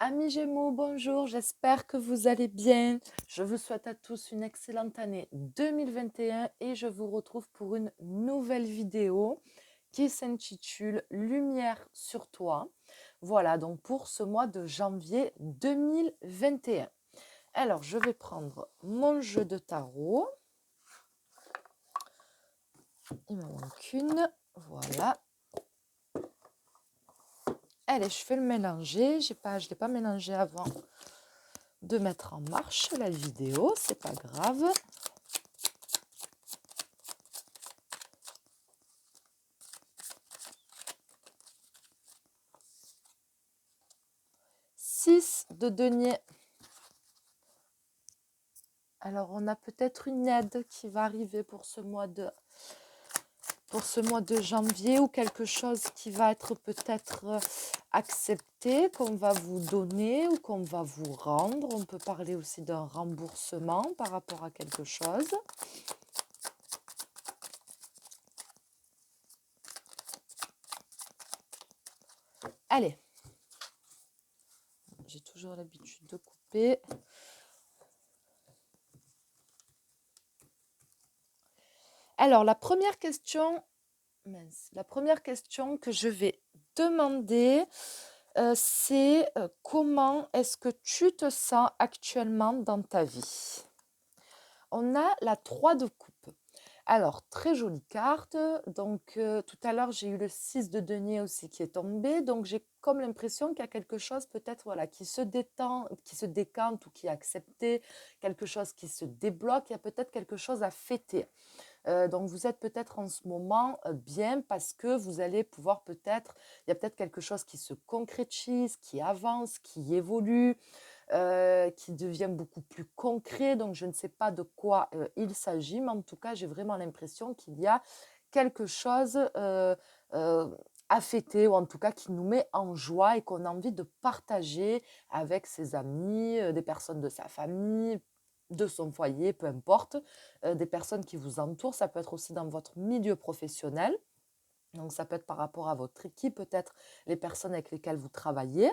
Amis Gémeaux, bonjour, j'espère que vous allez bien. Je vous souhaite à tous une excellente année 2021 et je vous retrouve pour une nouvelle vidéo qui s'intitule Lumière sur toi. Voilà, donc pour ce mois de janvier 2021. Alors, je vais prendre mon jeu de tarot. Il m'en manque une. Voilà. Allez, je fais le mélanger. Je ne l'ai pas mélangé avant de mettre en marche la vidéo, c'est pas grave. Six de denier. Alors, on a peut-être une aide qui va arriver pour ce mois de janvier ou quelque chose qui va être peut-être accepté, qu'on va vous donner ou qu'on va vous rendre. On peut parler aussi d'un remboursement par rapport à quelque chose. Allez, j'ai toujours l'habitude de couper. Alors, la première question que je vais demander, c'est comment est-ce que tu te sens actuellement dans ta vie? On a la 3 de coupe. Alors, très jolie carte. Donc, tout à l'heure, j'ai eu le 6 de denier aussi qui est tombé. Donc, j'ai comme l'impression qu'il y a quelque chose peut-être voilà, qui se détend, qui se décante ou qui est accepté, quelque chose qui se débloque. Il y a peut-être quelque chose à fêter. Donc, vous êtes peut-être en ce moment bien parce que vous allez pouvoir peut-être, il y a peut-être quelque chose qui se concrétise, qui avance, qui évolue, qui devient beaucoup plus concret. Donc, je ne sais pas de quoi il s'agit, mais en tout cas, j'ai vraiment l'impression qu'il y a quelque chose à fêter, ou en tout cas qui nous met en joie et qu'on a envie de partager avec ses amis, des personnes de sa famille, de son foyer, peu importe, des personnes qui vous entourent. Ça peut être aussi dans votre milieu professionnel. Donc, ça peut être par rapport à votre équipe, peut-être les personnes avec lesquelles vous travaillez.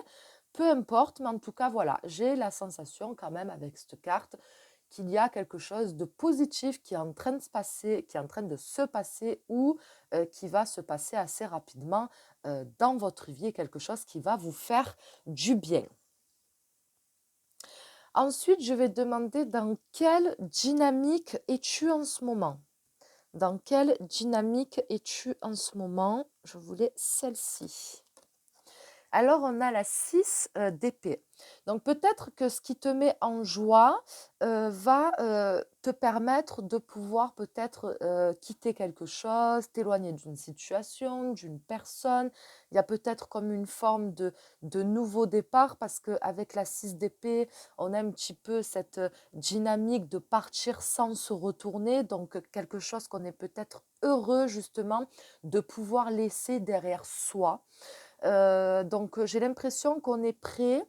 Peu importe, mais en tout cas, voilà, j'ai la sensation quand même avec cette carte qu'il y a quelque chose de positif qui est en train de se passer, qui est en train de se passer ou qui va se passer assez rapidement dans votre vie, quelque chose qui va vous faire du bien. Ensuite, je vais demander dans quelle dynamique es-tu en ce moment? Dans quelle dynamique es-tu en ce moment? Je voulais celle-ci. Alors, on a la 6 d'épée. Donc, peut-être que ce qui te met en joie va te permettre de pouvoir peut-être quitter quelque chose, t'éloigner d'une situation, d'une personne. Il y a peut-être comme une forme de nouveau départ parce qu'avec la 6 d'épée, on a un petit peu cette dynamique de partir sans se retourner. Donc, quelque chose qu'on est peut-être heureux justement de pouvoir laisser derrière soi. Donc, j'ai l'impression qu'on est prêt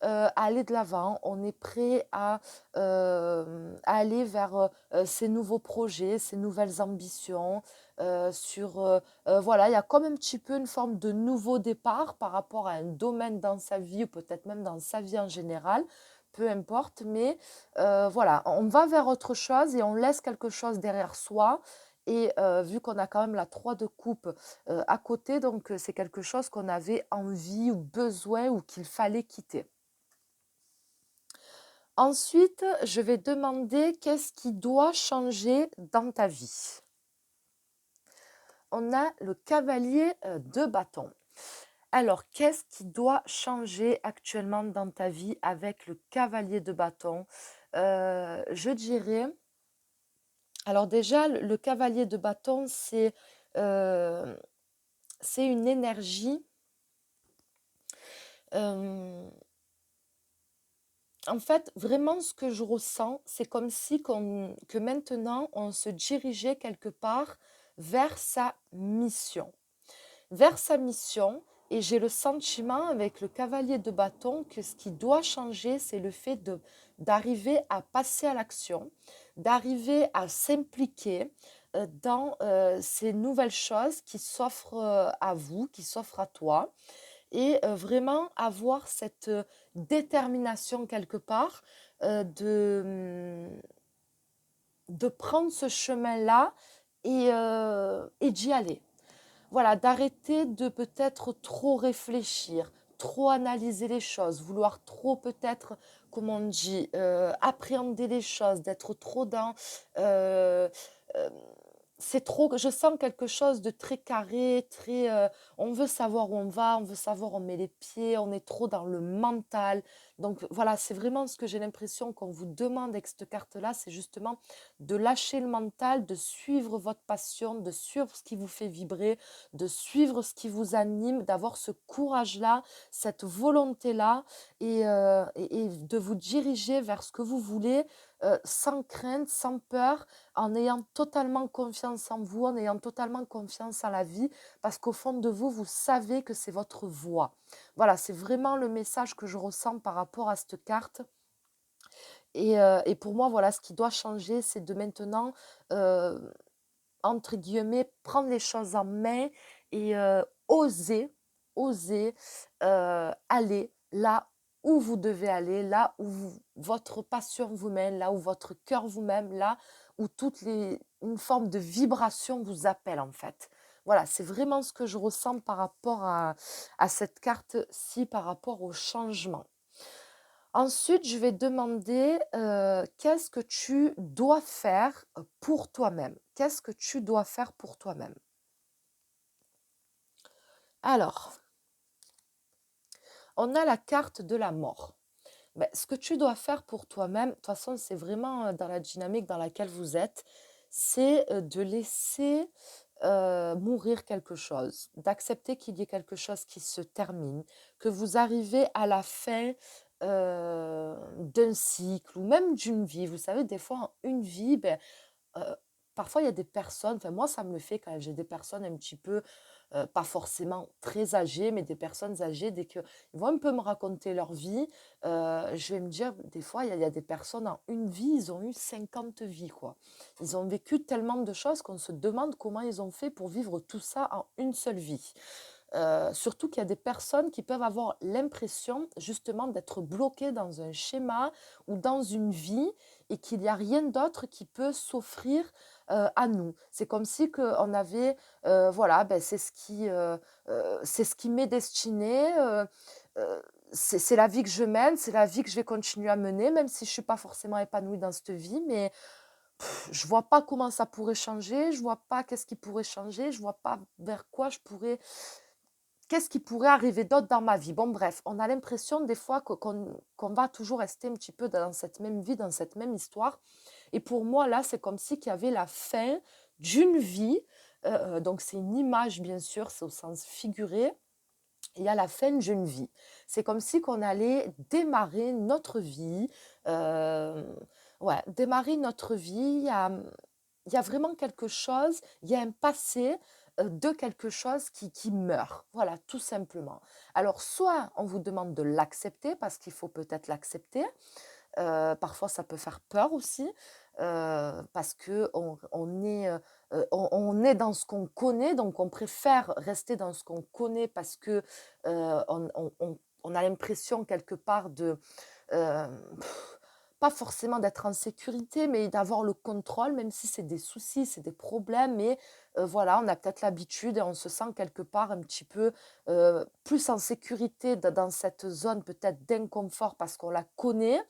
à aller de l'avant, on est prêt à aller vers ces nouveaux projets, ces nouvelles ambitions. Voilà, il y a comme un petit peu une forme de nouveau départ par rapport à un domaine dans sa vie ou peut-être même dans sa vie en général, peu importe, mais voilà, on va vers autre chose et on laisse quelque chose derrière soi. Et vu qu'on a quand même la 3 de coupe à côté, donc c'est quelque chose qu'on avait envie ou besoin ou qu'il fallait quitter. Ensuite, je vais demander qu'est-ce qui doit changer dans ta vie. On a le cavalier de bâton. Alors, qu'est-ce qui doit changer actuellement dans ta vie avec le cavalier de bâton? Je dirais, alors déjà, le cavalier de bâton, euh, c'est une énergie. En fait, vraiment, ce que je ressens, c'est comme si que maintenant, on se dirigeait quelque part vers sa mission. Vers sa mission, et j'ai le sentiment avec le cavalier de bâton que ce qui doit changer, c'est le fait d'arriver à passer à l'action, d'arriver à s'impliquer dans ces nouvelles choses qui s'offrent à vous, qui s'offrent à toi. et vraiment avoir cette détermination quelque part de prendre ce chemin-là et d'y aller. Voilà, d'arrêter de peut-être trop réfléchir, trop analyser les choses, vouloir trop peut-être, comme on dit, appréhender les choses, d'être trop dans euh, euh, c'est trop, je sens quelque chose de très carré, très, on veut savoir où on va, on veut savoir où on met les pieds, on est trop dans le mental. Donc voilà, c'est vraiment ce que j'ai l'impression qu'on vous demande avec cette carte-là, c'est justement de lâcher le mental, de suivre votre passion, de suivre ce qui vous fait vibrer, de suivre ce qui vous anime, d'avoir ce courage-là, cette volonté-là et de vous diriger vers ce que vous voulez sans crainte, sans peur, en ayant totalement confiance en vous, en ayant totalement confiance en la vie, parce qu'au fond de vous, vous savez que c'est votre voie. Voilà, c'est vraiment le message que je ressens par rapport à cette carte. Et pour moi, voilà, ce qui doit changer, c'est de maintenant, euh, entre guillemets, prendre les choses en main et oser aller là où vous devez aller, là où votre passion vous mène, là où votre cœur vous mène, là où une forme de vibration vous appelle en fait. Voilà, c'est vraiment ce que je ressens par rapport à cette carte-ci, par rapport au changement. Ensuite, je vais demander qu'est-ce que tu dois faire pour toi-même? Qu'est-ce que tu dois faire pour toi-même? Alors, on a la carte de la mort. Ben, ce que tu dois faire pour toi-même, de toute façon, c'est vraiment dans la dynamique dans laquelle vous êtes, c'est de laisser mourir quelque chose, d'accepter qu'il y ait quelque chose qui se termine, que vous arrivez à la fin d'un cycle ou même d'une vie. Vous savez, des fois, une vie, ben, Heu, parfois, il y a des personnes, enfin moi ça me le fait quand j'ai des personnes un petit peu, pas forcément très âgées, mais des personnes âgées, dès qu'ils vont un peu me raconter leur vie, je vais me dire des fois, il y a des personnes en une vie, ils ont eu 50 vies, quoi. Ils ont vécu tellement de choses qu'on se demande comment ils ont fait pour vivre tout ça en une seule vie. Surtout qu'il y a des personnes qui peuvent avoir l'impression justement d'être bloquées dans un schéma ou dans une vie et qu'il n'y a rien d'autre qui peut s'offrir à nous. C'est comme si on avait, voilà, ben, c'est ce qui m'est destiné, c'est la vie que je mène, c'est la vie que je vais continuer à mener, même si je ne suis pas forcément épanouie dans cette vie, mais je vois pas comment ça pourrait changer, je vois pas qu'est-ce qui pourrait changer, je vois pas vers quoi je pourrais qu'est-ce qui pourrait arriver d'autre dans ma vie? Bon, bref, on a l'impression des fois qu'on va toujours rester un petit peu dans cette même vie, dans cette même histoire. Et pour moi, là, c'est comme si qu'il y avait la fin d'une vie. Donc, c'est une image, bien sûr, c'est au sens figuré. Il y a la fin d'une vie. C'est comme si qu'on allait démarrer notre vie. euh, ouais, démarrer notre vie. Il y a vraiment quelque chose, il y a un passé de quelque chose qui meurt. Voilà, tout simplement. Alors, soit on vous demande de l'accepter, parce qu'il faut peut-être l'accepter. Parfois, ça peut faire peur aussi, parce qu'on est dans ce qu'on connaît, donc on préfère rester dans ce qu'on connaît parce que on a l'impression quelque part de, euh, pas forcément d'être en sécurité, mais d'avoir le contrôle, même si c'est des soucis, c'est des problèmes, mais voilà, on a peut-être l'habitude et on se sent quelque part un petit peu plus en sécurité dans cette zone peut-être d'inconfort parce qu'on la connaît,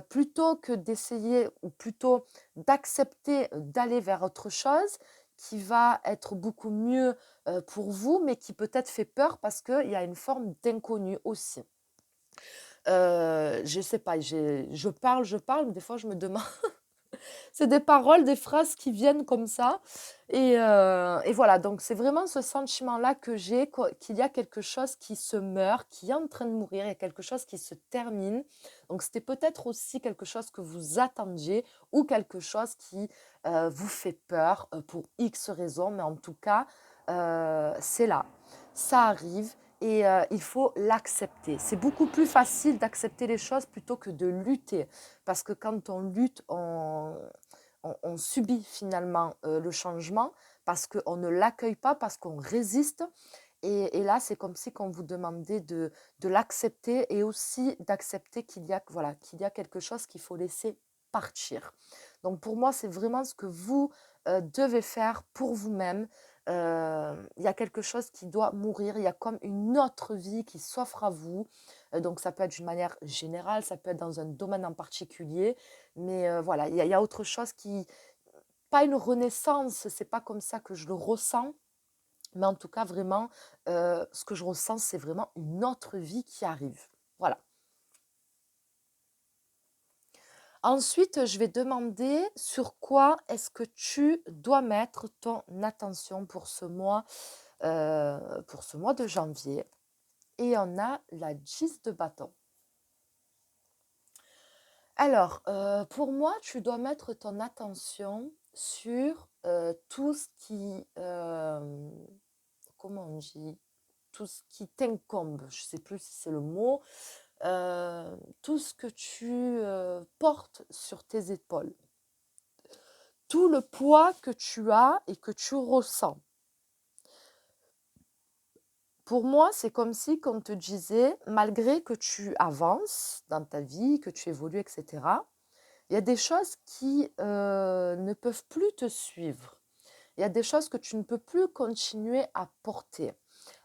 plutôt que d'essayer ou plutôt d'accepter d'aller vers autre chose qui va être beaucoup mieux pour vous, mais qui peut-être fait peur parce qu'il y a une forme d'inconnu aussi. Je sais pas, je parle, mais des fois je me demande, c'est des paroles, des phrases qui viennent comme ça. Et voilà, donc c'est vraiment ce sentiment-là que j'ai, qu'il y a quelque chose qui se meurt, qui est en train de mourir, il y a quelque chose qui se termine. Donc c'était peut-être aussi quelque chose que vous attendiez ou quelque chose qui vous fait peur pour X raisons, mais en tout cas, c'est là, ça arrive. Et il faut l'accepter. C'est beaucoup plus facile d'accepter les choses plutôt que de lutter. Parce que quand on lutte, on subit finalement le changement parce qu'on ne l'accueille pas, parce qu'on résiste. Et là, c'est comme si qu'on vous demandait de l'accepter et aussi d'accepter qu'il y a, voilà, qu'il y a quelque chose qu'il faut laisser partir. Donc pour moi, c'est vraiment ce que vous devez faire pour vous-même. Il y a quelque chose qui doit mourir, il y a comme une autre vie qui s'offre à vous. Donc ça peut être d'une manière générale, ça peut être dans un domaine en particulier, mais voilà, il y a autre chose qui, pas une renaissance, c'est pas comme ça que je le ressens, mais en tout cas, vraiment, ce que je ressens, c'est vraiment une autre vie qui arrive. Voilà. Ensuite, je vais demander sur quoi est-ce que tu dois mettre ton attention pour ce mois de janvier. Et on a la 10 de bâton. Alors, pour moi, tu dois mettre ton attention sur tout ce qui, comment on dit, tout ce qui t'incombe. Je ne sais plus si c'est le mot. Tout ce que tu portes sur tes épaules, tout le poids que tu as et que tu ressens. Pour moi, c'est comme si qu'on te disait, malgré que tu avances dans ta vie, que tu évolues, etc., il y a des choses qui ne peuvent plus te suivre. Il y a des choses que tu ne peux plus continuer à porter,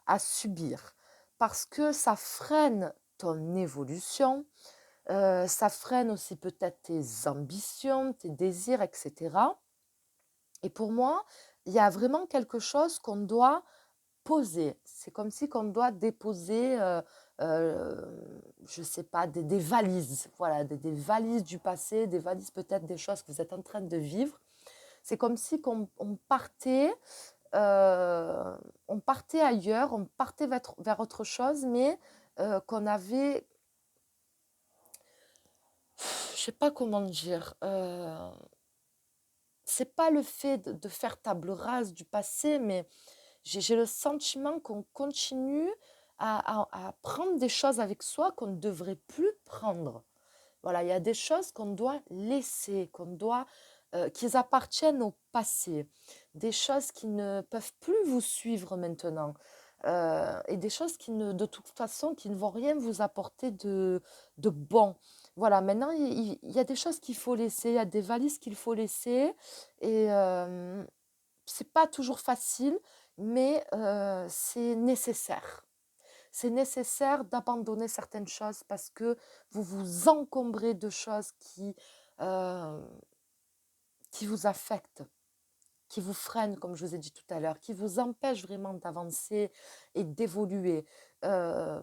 à subir, parce que ça freine ton évolution, ça freine aussi peut-être tes ambitions, tes désirs, etc. Et pour moi, il y a vraiment quelque chose qu'on doit poser. C'est comme si qu'on doit déposer, je ne sais pas, des valises, voilà, des valises du passé, des valises peut-être des choses que vous êtes en train de vivre. C'est comme si on partait, ailleurs, on partait vers autre chose, mais qu'on avait, je sais pas comment dire, c'est pas le fait de faire table rase du passé, mais j'ai le sentiment qu'on continue à prendre des choses avec soi qu'on ne devrait plus prendre. Voilà, il y a des choses qu'on doit laisser, qu'ils appartiennent au passé, des choses qui ne peuvent plus vous suivre maintenant, et des choses qui ne, de toute façon, qui ne vont rien vous apporter de bon. Voilà, maintenant, il y a des choses qu'il faut laisser, il y a des valises qu'il faut laisser, et c'est pas toujours facile, mais c'est nécessaire. C'est nécessaire d'abandonner certaines choses parce que vous vous encombrez de choses euh, qui vous affectent, qui vous freinent, comme je vous ai dit tout à l'heure, qui vous empêchent vraiment d'avancer et d'évoluer. Euh,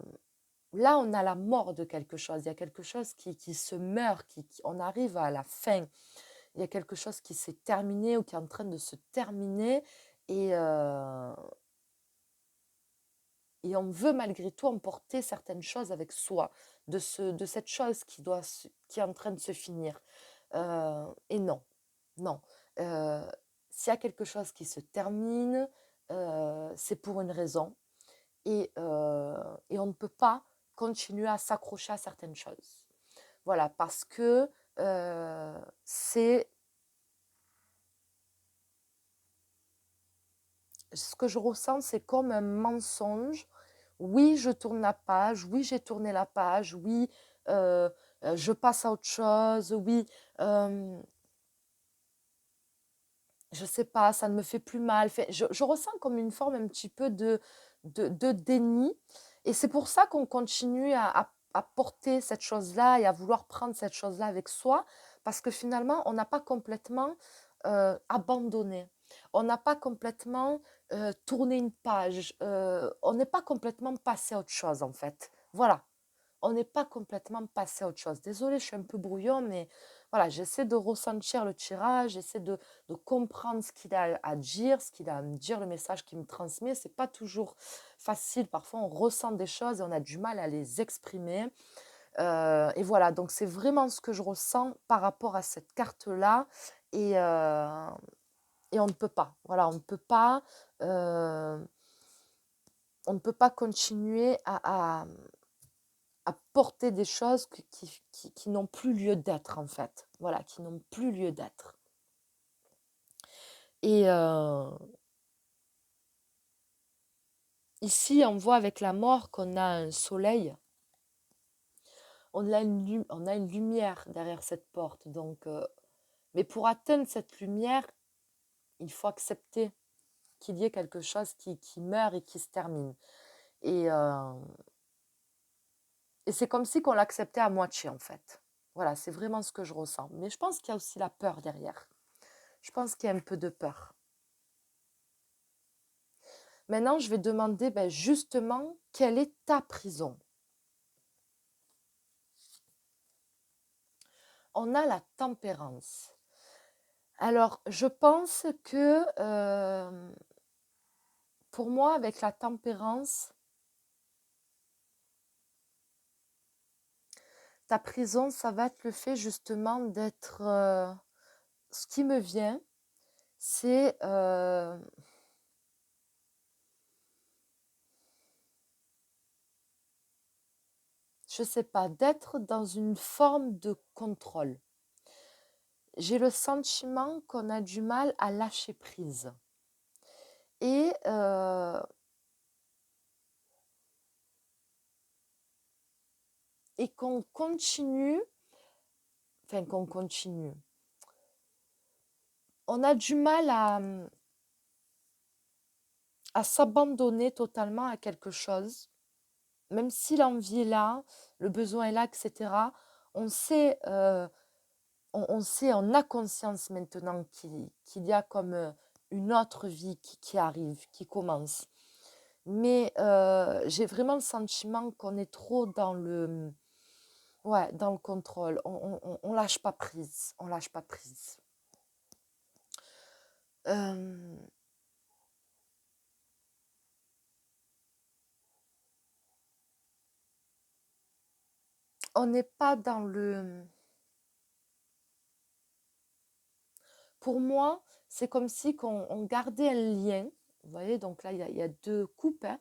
Là, on a la mort de quelque chose. Il y a quelque chose qui se meurt, on arrive à la fin. Il y a quelque chose qui s'est terminé ou qui est en train de se terminer. Et, euh, et on veut malgré tout emporter certaines choses avec soi, de cette chose qui est en train de se finir. Et non, non. Euh, S'il y a quelque chose qui se termine, c'est pour une raison. Et on ne peut pas continuer à s'accrocher à certaines choses. Voilà, parce que c'est ce que je ressens, c'est comme un mensonge. Oui, je tourne la page, oui, j'ai tourné la page, oui, euh, je passe à autre chose, oui, euh, je sais pas, ça ne me fait plus mal. Je ressens comme une forme un petit peu de déni. Et c'est pour ça qu'on continue à porter cette chose-là et à vouloir prendre cette chose-là avec soi, parce que finalement, on n'a pas complètement abandonné. On n'a pas complètement tourné une page. On n'est pas complètement passé à autre chose, en fait. Voilà, on n'est pas complètement passé à autre chose. Désolée, je suis un peu brouillon, mais voilà, j'essaie de ressentir le tirage, j'essaie de comprendre ce qu'il a à dire, ce qu'il a à me dire, le message qu'il me transmet. C'est pas toujours facile. Parfois, on ressent des choses et on a du mal à les exprimer. Et voilà, donc c'est vraiment ce que je ressens par rapport à cette carte-là. Et, euh, et on ne peut pas. Voilà, on ne peut pas continuer à porter des choses qui n'ont plus lieu d'être, en fait. Voilà, qui n'ont plus lieu d'être. Et, Ici, on voit avec la mort qu'on a un soleil, on a une lumière derrière cette porte. Donc, mais pour atteindre cette lumière, il faut accepter qu'il y ait quelque chose qui meurt et qui se termine. Et, euh, et c'est comme si qu'on l'acceptait à moitié, en fait. Voilà, c'est vraiment ce que je ressens. Mais je pense qu'il y a aussi la peur derrière. Je pense qu'il y a un peu de peur. Maintenant, je vais demander ben, justement quelle est ta prison. On a la tempérance. Alors, je pense que pour moi, avec la tempérance, ta prison, ça va être le fait justement d'être... ce qui me vient, c'est... je sais pas, d'être dans une forme de contrôle. J'ai le sentiment qu'on a du mal à lâcher prise. Et qu'on continue, enfin qu'on continue. On a du mal à s'abandonner totalement à quelque chose, même si l'envie est là, le besoin est là, etc. On sait, on sait, on a conscience maintenant qu'il y a comme une autre vie qui arrive, qui commence. Mais j'ai vraiment le sentiment qu'on est trop dans ouais, dans le contrôle. On lâche pas prise. On lâche pas prise. Euh, on n'est pas dans le... Pour moi, c'est comme si on gardait un lien. Vous voyez, donc là, il y a deux coupes, hein,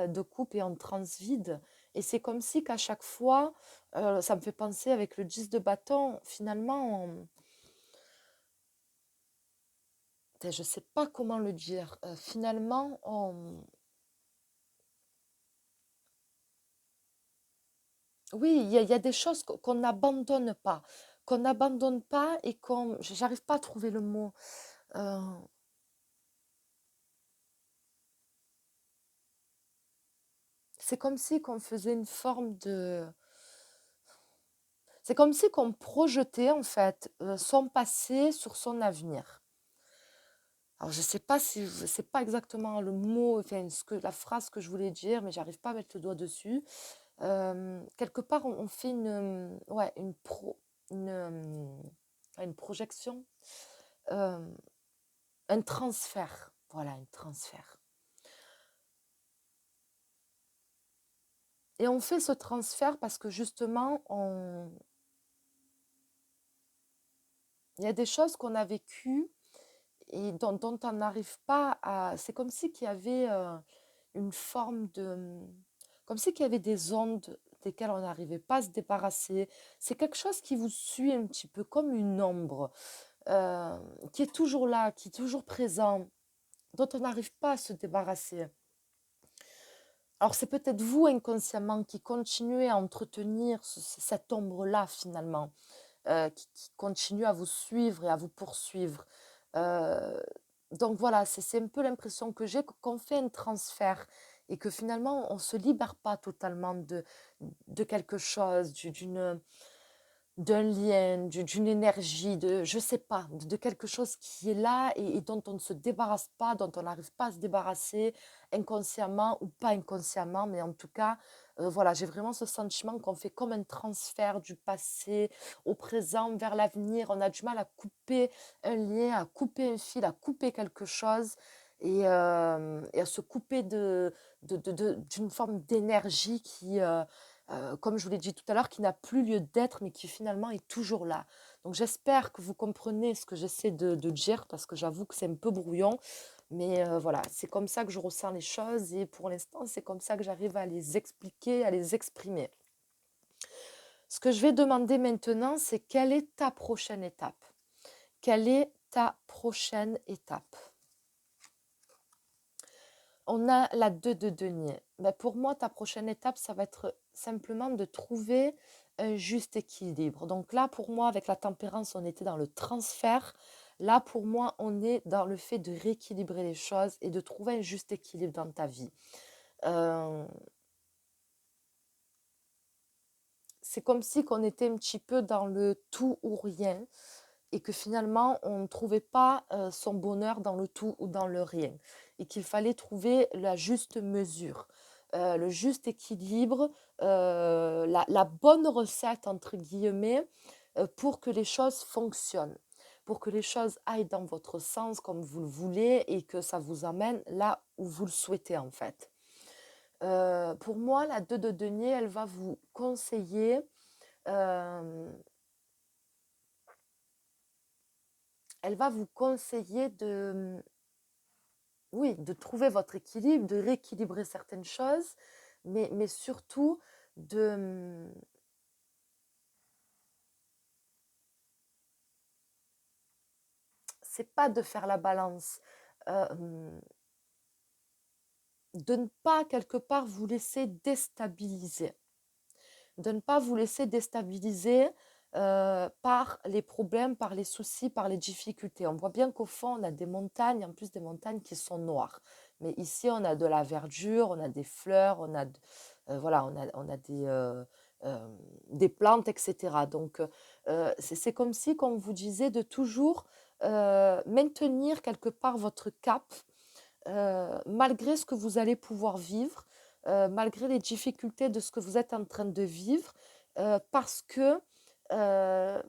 deux coupes et on transvide. Et c'est comme si qu'à chaque fois, ça me fait penser avec le 10 de bâton, finalement, je ne sais pas comment le dire. Finalement, oui, il y a des choses qu'on n'abandonne pas. Qu'on n'abandonne pas et qu'on... J'arrive pas à trouver le mot. Euh, c'est comme si qu'on faisait une forme de... C'est comme si qu'on projetait en fait son passé sur son avenir. Alors je sais pas si c'est pas exactement le mot, enfin la phrase que je voulais dire, mais j'arrive pas à mettre le doigt dessus. Quelque part, on fait ouais, une projection, euh, un transfert. Voilà, un transfert. Et on fait ce transfert parce que justement, il y a des choses qu'on a vécues et dont on n'arrive pas à... C'est comme si qu'il y avait une forme de... Comme si qu'il y avait des ondes desquelles on n'arrivait pas à se débarrasser. C'est quelque chose qui vous suit un petit peu comme une ombre, euh, qui est toujours là, qui est toujours présent, dont on n'arrive pas à se débarrasser. Alors c'est peut-être vous inconsciemment qui continuez à entretenir cette ombre-là finalement, qui continue à vous suivre et à vous poursuivre. Euh, donc voilà, c'est un peu l'impression que j'ai qu'on fait un transfert et que finalement on ne se libère pas totalement de quelque chose, d'un lien, d'une énergie, je sais pas, de quelque chose qui est là et dont on ne se débarrasse pas, dont on n'arrive pas à se débarrasser inconsciemment ou pas inconsciemment, mais en tout cas, voilà, j'ai vraiment ce sentiment qu'on fait comme un transfert du passé au présent vers l'avenir. On a du mal à couper un lien, à couper un fil, à couper quelque chose et à se couper d'une forme d'énergie qui, comme je vous l'ai dit tout à l'heure, qui n'a plus lieu d'être, mais qui finalement est toujours là. Donc j'espère que vous comprenez ce que j'essaie de dire, parce que j'avoue que c'est un peu brouillon, mais voilà, c'est comme ça que je ressens les choses, et pour l'instant, c'est comme ça que j'arrive à les expliquer, à les exprimer. Ce que je vais demander maintenant, c'est quelle est ta prochaine étape? Quelle est ta prochaine étape? On a la 2 de denier. Ben, pour moi, ta prochaine étape, ça va être simplement de trouver un juste équilibre. Donc là, pour moi, avec la tempérance, on était dans le transfert. Là, pour moi, on est dans le fait de rééquilibrer les choses et de trouver un juste équilibre dans ta vie. Euh, c'est comme si qu'on était un petit peu dans le tout ou rien et que finalement, on ne trouvait pas son bonheur dans le tout ou dans le rien et qu'il fallait trouver la juste mesure, le juste équilibre, la bonne recette, entre guillemets, pour que les choses fonctionnent, pour que les choses aillent dans votre sens comme vous le voulez et que ça vous amène là où vous le souhaitez en fait. Pour moi, la 2 de denier, euh, elle va vous conseiller de, oui, de trouver votre équilibre, de rééquilibrer certaines choses, mais surtout de, c'est pas de faire la balance, euh, de ne pas quelque part vous laisser déstabiliser, de ne pas vous laisser déstabiliser par les problèmes, par les soucis, par les difficultés. On voit bien qu'au fond, on a des montagnes, en plus des montagnes qui sont noires. Mais ici, on a de la verdure, on a des fleurs, voilà, on a des plantes, etc. Donc, c'est comme si, comme vous disiez, de toujours maintenir quelque part votre cap malgré ce que vous allez pouvoir vivre, malgré les difficultés de ce que vous êtes en train de vivre, parce que euh,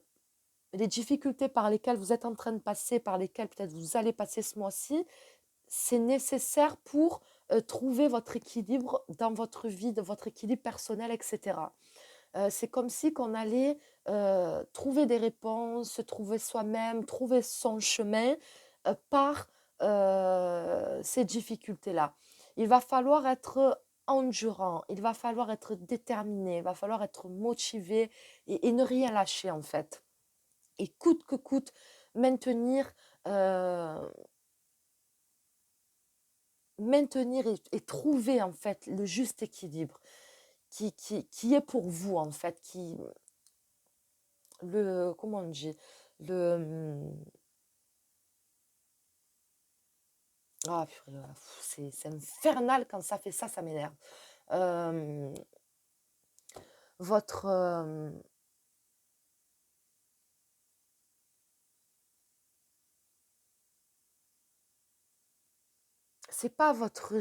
les difficultés par lesquelles vous êtes en train de passer, par lesquelles peut-être vous allez passer ce mois-ci, c'est nécessaire pour trouver votre équilibre dans votre vie, de votre équilibre personnel, etc. C'est comme si qu'on allait trouver des réponses, trouver soi-même, trouver son chemin par ces difficultés-là. Il va falloir être endurant, il va falloir être déterminé, il va falloir être motivé et ne rien lâcher en fait. Et coûte que coûte, maintenir, euh, maintenir et trouver en fait le juste équilibre qui est pour vous en fait, comment on dit, le, ah, purée, voilà, c'est infernal quand ça fait ça, ça m'énerve. Euh, votre, c'est pas votre,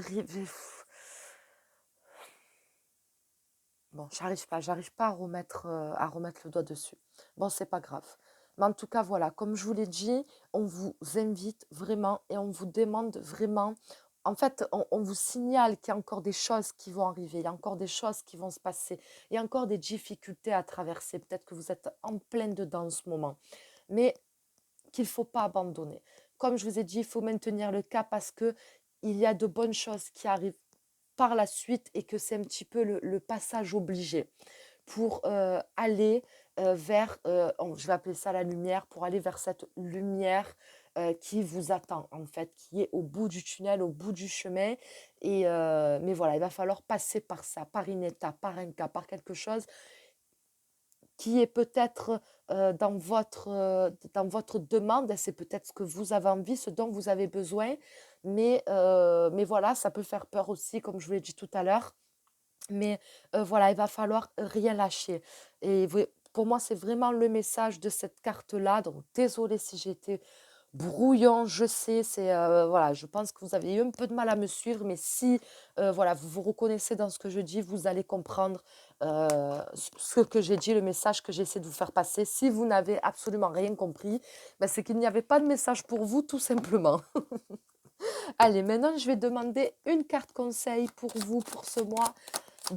bon, j'arrive pas à remettre le doigt dessus. Bon, c'est pas grave. Mais en tout cas, voilà, comme je vous l'ai dit, on vous invite vraiment et on vous demande vraiment, en fait, on vous signale qu'il y a encore des choses qui vont arriver, il y a encore des choses qui vont se passer, il y a encore des difficultés à traverser. Peut-être que vous êtes en plein dedans en ce moment, mais qu'il ne faut pas abandonner. Comme je vous ai dit, il faut maintenir le cap parce que il y a de bonnes choses qui arrivent par la suite et que c'est un petit peu le passage obligé pour aller vers, je vais appeler ça la lumière, pour aller vers cette lumière qui vous attend en fait, qui est au bout du tunnel, au bout du chemin. Mais voilà, il va falloir passer par ça, par une étape, par un cas, par quelque chose qui est peut-être dans votre demande, et c'est peut-être ce que vous avez envie, ce dont vous avez besoin, mais voilà, ça peut faire peur aussi, comme je vous l'ai dit tout à l'heure. Mais voilà, il va falloir rien lâcher. Et pour moi, c'est vraiment le message de cette carte-là. Donc, désolée si j'étais brouillon, je sais, voilà, je pense que vous avez eu un peu de mal à me suivre, mais si voilà, vous vous reconnaissez dans ce que je dis, vous allez comprendre ce que j'ai dit, le message que j'essaie de vous faire passer. Si vous n'avez absolument rien compris, ben, c'est qu'il n'y avait pas de message pour vous, tout simplement. Allez, maintenant, je vais demander une carte conseil pour vous pour ce mois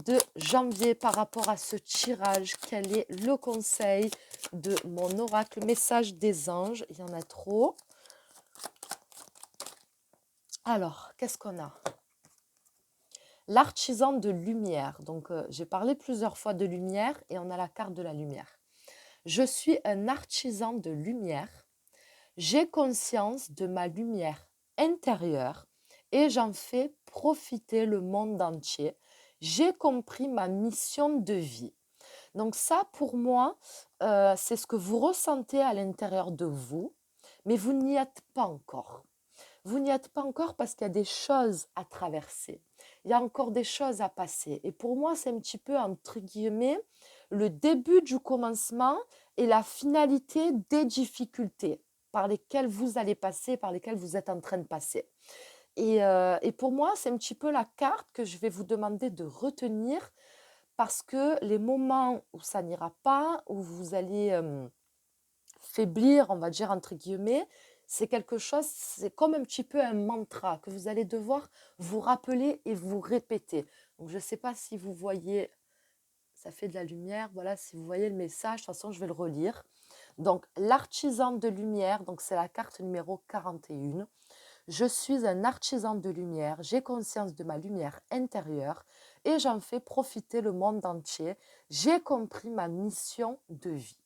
de janvier par rapport à ce tirage. Quel est le conseil de mon oracle message des anges? Il y en a trop. Alors, qu'est-ce qu'on a? L'artisan de lumière. Donc, j'ai parlé plusieurs fois de lumière et on a la carte de la lumière. Je suis un artisan de lumière. J'ai conscience de ma lumière intérieure et j'en fais profiter le monde entier. J'ai compris ma mission de vie. Donc ça, pour moi, c'est ce que vous ressentez à l'intérieur de vous, mais vous n'y êtes pas encore. Vous n'y êtes pas encore parce qu'il y a des choses à traverser. Il y a encore des choses à passer. Et pour moi, c'est un petit peu, entre guillemets, le début du commencement et la finalité des difficultés par lesquelles vous allez passer, par lesquelles vous êtes en train de passer. Et pour moi, c'est un petit peu la carte que je vais vous demander de retenir parce que les moments où ça n'ira pas, où vous allez faiblir, on va dire entre guillemets, c'est quelque chose, c'est comme un petit peu un mantra que vous allez devoir vous rappeler et vous répéter. Donc je ne sais pas si vous voyez, ça fait de la lumière, voilà, si vous voyez le message, de toute façon je vais le relire. Donc l'artisan de lumière, donc c'est la carte numéro 41. Je suis un artisan de lumière, j'ai conscience de ma lumière intérieure et j'en fais profiter le monde entier. J'ai compris ma mission de vie.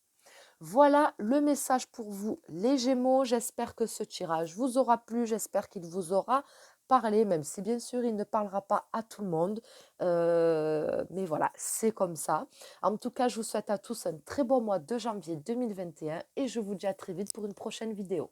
Voilà le message pour vous, les Gémeaux. J'espère que ce tirage vous aura plu, j'espère qu'il vous aura parlé, même si bien sûr il ne parlera pas à tout le monde. Mais voilà, c'est comme ça. En tout cas, je vous souhaite à tous un très bon mois de janvier 2021 et je vous dis à très vite pour une prochaine vidéo.